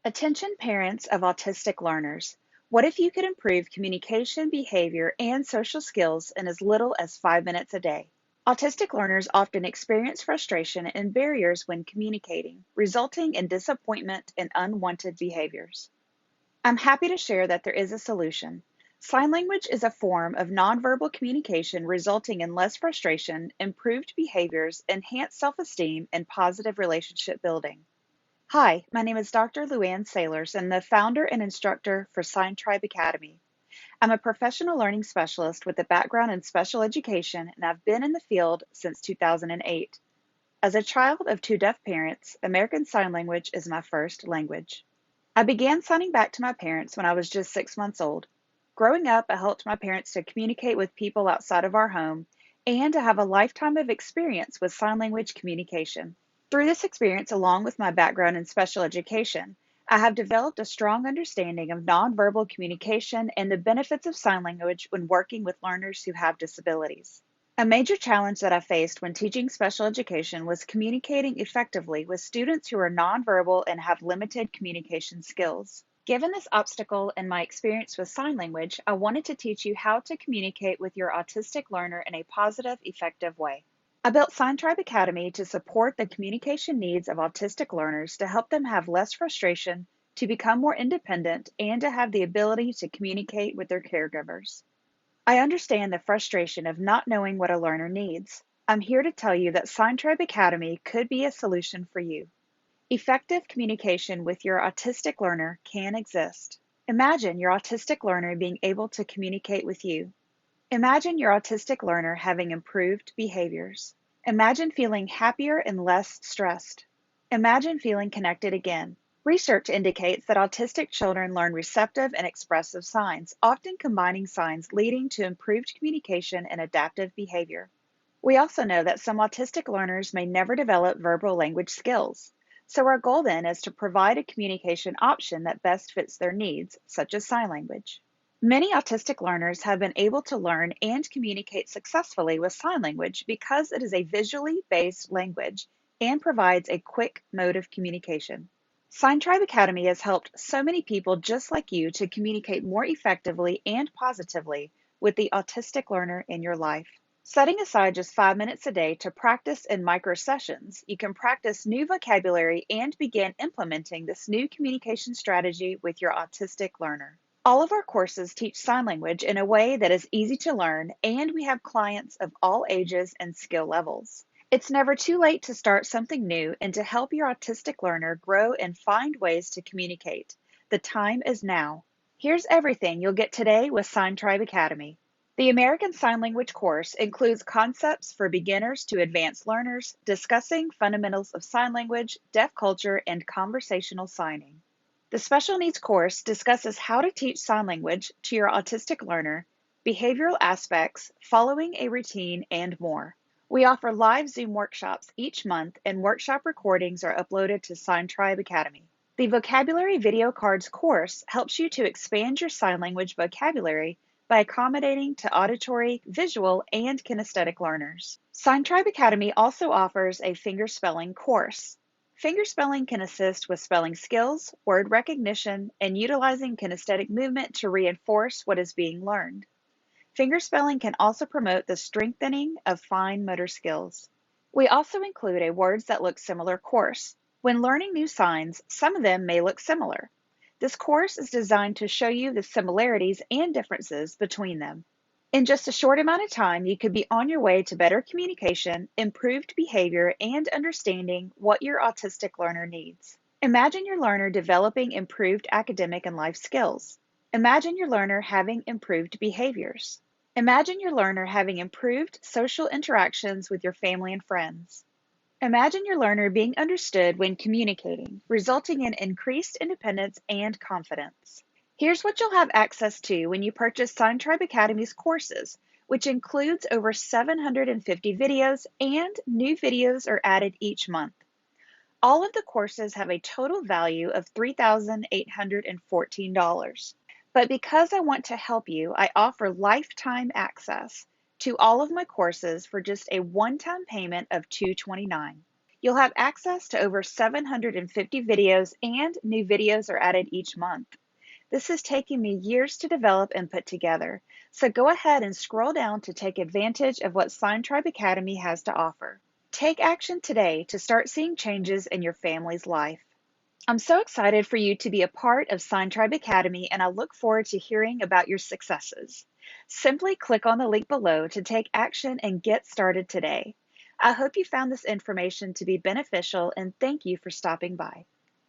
Attention parents of autistic learners. What if you could improve communication, behavior, and social skills in as little as 5 minutes a day? Autistic learners often experience frustration and barriers when communicating, resulting in disappointment and unwanted behaviors. I'm happy to share that there is a solution. Sign language is a form of nonverbal communication resulting in less frustration, improved behaviors, enhanced self-esteem, and positive relationship building. Hi, my name is Dr. Luann Sailors, and the founder and instructor for Sign Tribe Academy. I'm a professional learning specialist with a background in special education, and I've been in the field since 2008. As a child of two deaf parents, American Sign Language is my first language. I began signing back to my parents when I was just 6 months old. Growing up, I helped my parents to communicate with people outside of our home and to have a lifetime of experience with sign language communication. Through this experience, along with my background in special education, I have developed a strong understanding of nonverbal communication and the benefits of sign language when working with learners who have disabilities. A major challenge that I faced when teaching special education was communicating effectively with students who are nonverbal and have limited communication skills. Given this obstacle and my experience with sign language, I wanted to teach you how to communicate with your autistic learner in a positive, effective way. I built Sign Tribe Academy to support the communication needs of autistic learners to help them have less frustration, to become more independent, and to have the ability to communicate with their caregivers. I understand the frustration of not knowing what a learner needs. I'm here to tell you that Sign Tribe Academy could be a solution for you. Effective communication with your autistic learner can exist. Imagine your autistic learner being able to communicate with you. Imagine your autistic learner having improved behaviors. Imagine feeling happier and less stressed. Imagine feeling connected again. Research indicates that autistic children learn receptive and expressive signs, often combining signs leading to improved communication and adaptive behavior. We also know that some autistic learners may never develop verbal language skills. So our goal then is to provide a communication option that best fits their needs, such as sign language. Many autistic learners have been able to learn and communicate successfully with sign language because it is a visually based language and provides a quick mode of communication. Sign Tribe Academy has helped so many people just like you to communicate more effectively and positively with the autistic learner in your life. Setting aside just 5 minutes a day to practice in micro sessions, you can practice new vocabulary and begin implementing this new communication strategy with your autistic learner. All of our courses teach sign language in a way that is easy to learn, and we have clients of all ages and skill levels. It's never too late to start something new and to help your autistic learner grow and find ways to communicate. The time is now. Here's everything you'll get today with Sign Tribe Academy. The American Sign Language course includes concepts for beginners to advanced learners, discussing fundamentals of sign language, deaf culture, and conversational signing. The Special Needs course discusses how to teach sign language to your autistic learner, behavioral aspects, following a routine, and more. We offer live Zoom workshops each month, and workshop recordings are uploaded to Sign Tribe Academy. The Vocabulary Video Cards course helps you to expand your sign language vocabulary by accommodating to auditory, visual, and kinesthetic learners. Sign Tribe Academy also offers a Fingerspelling course. Fingerspelling can assist with spelling skills, word recognition, and utilizing kinesthetic movement to reinforce what is being learned. Fingerspelling can also promote the strengthening of fine motor skills. We also include a Words That Look Similar course. When learning new signs, some of them may look similar. This course is designed to show you the similarities and differences between them. In just a short amount of time, you could be on your way to better communication, improved behavior, and understanding what your autistic learner needs. Imagine your learner developing improved academic and life skills. Imagine your learner having improved behaviors. Imagine your learner having improved social interactions with your family and friends. Imagine your learner being understood when communicating, resulting in increased independence and confidence. Here's what you'll have access to when you purchase Sign Tribe Academy's courses, which includes over 750 videos, and new videos are added each month. All of the courses have a total value of $3,814. But because I want to help you, I offer lifetime access to all of my courses for just a one-time payment of $229. You'll have access to over 750 videos, and new videos are added each month. This has taken me years to develop and put together, so go ahead and scroll down to take advantage of what Sign Tribe Academy has to offer. Take action today to start seeing changes in your family's life. I'm so excited for you to be a part of Sign Tribe Academy, and I look forward to hearing about your successes. Simply click on the link below to take action and get started today. I hope you found this information to be beneficial, and thank you for stopping by.